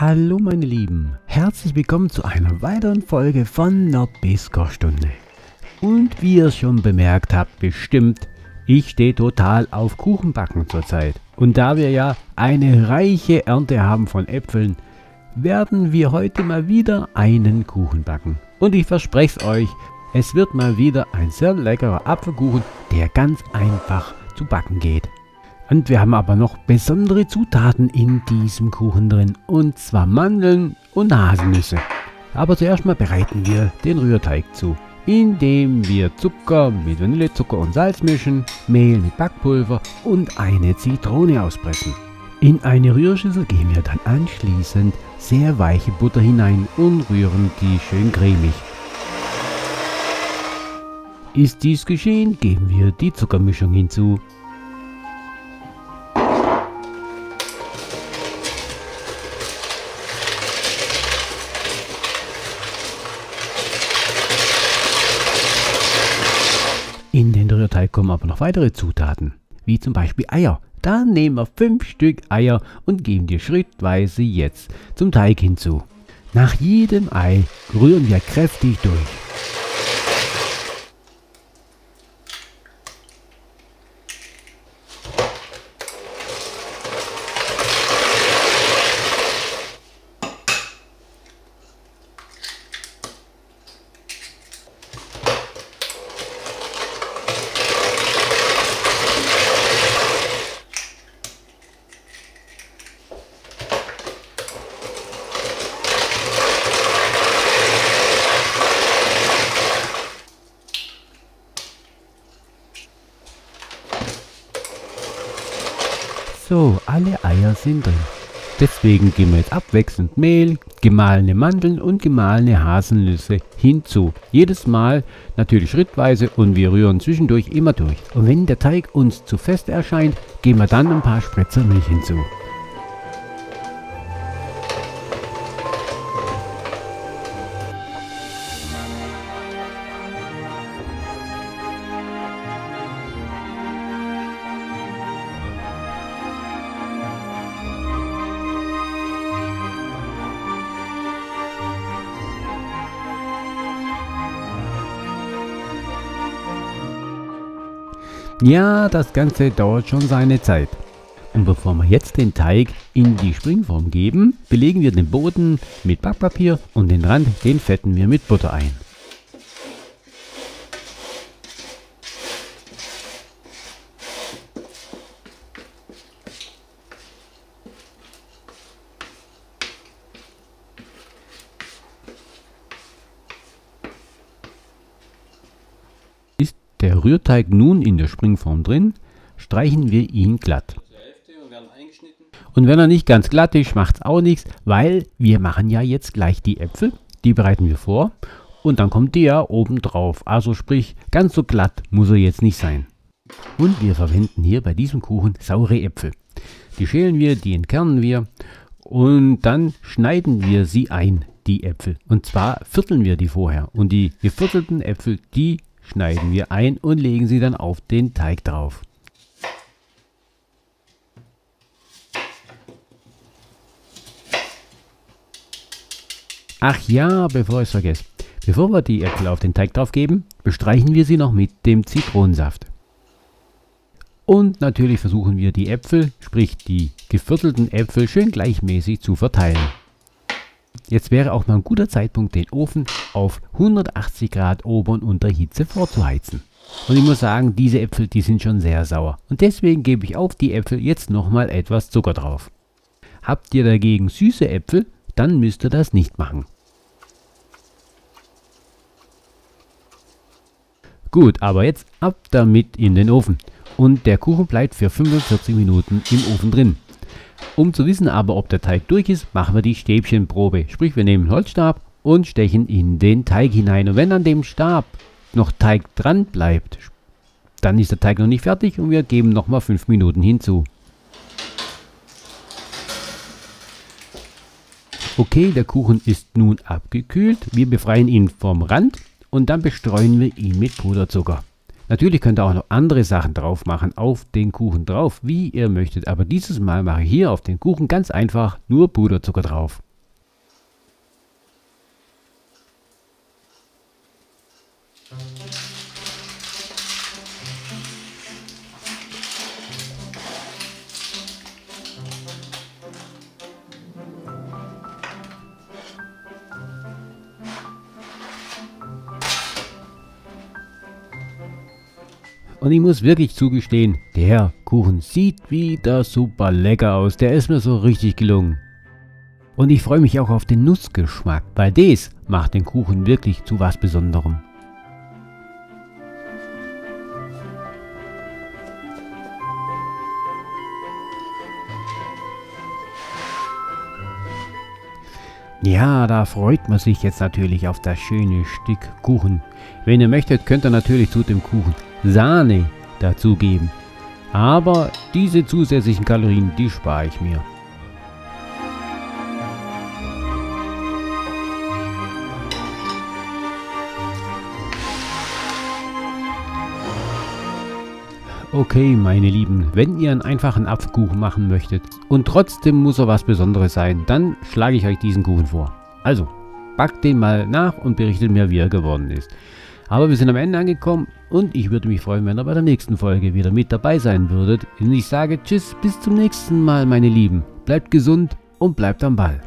Hallo meine Lieben, herzlich willkommen zu einer weiteren Folge von Nobisco-Stunde. Und wie ihr schon bemerkt habt, bestimmt, ich stehe total auf Kuchenbacken zurzeit. Und da wir ja eine reiche Ernte haben von Äpfeln, werden wir heute mal wieder einen Kuchen backen. Und ich verspreche es euch, es wird mal wieder ein sehr leckerer Apfelkuchen, der ganz einfach zu backen geht. Und wir haben aber noch besondere Zutaten in diesem Kuchen drin, und zwar Mandeln und Haselnüsse. Aber zuerst mal bereiten wir den Rührteig zu, indem wir Zucker mit Vanillezucker und Salz mischen, Mehl mit Backpulver und eine Zitrone auspressen. In eine Rührschüssel geben wir dann anschließend sehr weiche Butter hinein und rühren die schön cremig. Ist dies geschehen, geben wir die Zuckermischung hinzu. In den Rührteig kommen aber noch weitere Zutaten, wie zum Beispiel Eier. Da nehmen wir 5 Stück Eier und geben die schrittweise jetzt zum Teig hinzu. Nach jedem Ei rühren wir kräftig durch. So, alle Eier sind drin. Deswegen geben wir jetzt abwechselnd Mehl, gemahlene Mandeln und gemahlene Haselnüsse hinzu. Jedes Mal natürlich schrittweise und wir rühren zwischendurch immer durch. Und wenn der Teig uns zu fest erscheint, geben wir dann ein paar Spritzer Milch hinzu. Ja, das Ganze dauert schon seine Zeit. Und bevor wir jetzt den Teig in die Springform geben, belegen wir den Boden mit Backpapier und den Rand, den fetten wir mit Butter ein. Ist der Rührteig nun in der Springform drin, streichen wir ihn glatt. Und wenn er nicht ganz glatt ist, macht es auch nichts, weil wir machen ja jetzt gleich die Äpfel, die bereiten wir vor und dann kommt der oben drauf. Also sprich, ganz so glatt muss er jetzt nicht sein. Und wir verwenden hier bei diesem Kuchen saure Äpfel. Die schälen wir, die entkernen wir und dann schneiden wir sie ein, die Äpfel. Und zwar vierteln wir die vorher und die geviertelten Äpfel, die schneiden wir ein und legen sie dann auf den Teig drauf. Ach ja, bevor ich es vergesse. Bevor wir die Äpfel auf den Teig drauf geben, bestreichen wir sie noch mit dem Zitronensaft. Und natürlich versuchen wir die Äpfel, sprich die geviertelten Äpfel, schön gleichmäßig zu verteilen. Jetzt wäre auch mal ein guter Zeitpunkt, den Ofen auf 180 Grad Ober- und Unterhitze vorzuheizen. Und ich muss sagen, diese Äpfel, die sind schon sehr sauer. Und deswegen gebe ich auf die Äpfel jetzt nochmal etwas Zucker drauf. Habt ihr dagegen süße Äpfel, dann müsst ihr das nicht machen. Gut, aber jetzt ab damit in den Ofen. Und der Kuchen bleibt für 45 Minuten im Ofen drin. Um zu wissen aber, ob der Teig durch ist, machen wir die Stäbchenprobe. Sprich, wir nehmen einen Holzstab und stechen in den Teig hinein. Und wenn an dem Stab noch Teig dran bleibt, dann ist der Teig noch nicht fertig und wir geben nochmal 5 Minuten hinzu. Okay, der Kuchen ist nun abgekühlt. Wir befreien ihn vom Rand und dann bestreuen wir ihn mit Puderzucker. Natürlich könnt ihr auch noch andere Sachen drauf machen, auf den Kuchen drauf, wie ihr möchtet. Aber dieses Mal mache ich hier auf den Kuchen ganz einfach nur Puderzucker drauf. Und ich muss wirklich zugestehen, der Kuchen sieht wieder super lecker aus. Der ist mir so richtig gelungen. Und ich freue mich auch auf den Nussgeschmack, weil das macht den Kuchen wirklich zu was Besonderem. Ja, da freut man sich jetzt natürlich auf das schöne Stück Kuchen. Wenn ihr möchtet, könnt ihr natürlich zu dem Kuchen Sahne dazugeben. Aber diese zusätzlichen Kalorien, die spare ich mir. Okay, meine Lieben, wenn ihr einen einfachen Apfelkuchen machen möchtet und trotzdem muss er was Besonderes sein, dann schlage ich euch diesen Kuchen vor. Also, backt den mal nach und berichtet mir, wie er geworden ist. Aber wir sind am Ende angekommen und ich würde mich freuen, wenn ihr bei der nächsten Folge wieder mit dabei sein würdet. Und ich sage Tschüss, bis zum nächsten Mal, meine Lieben. Bleibt gesund und bleibt am Ball.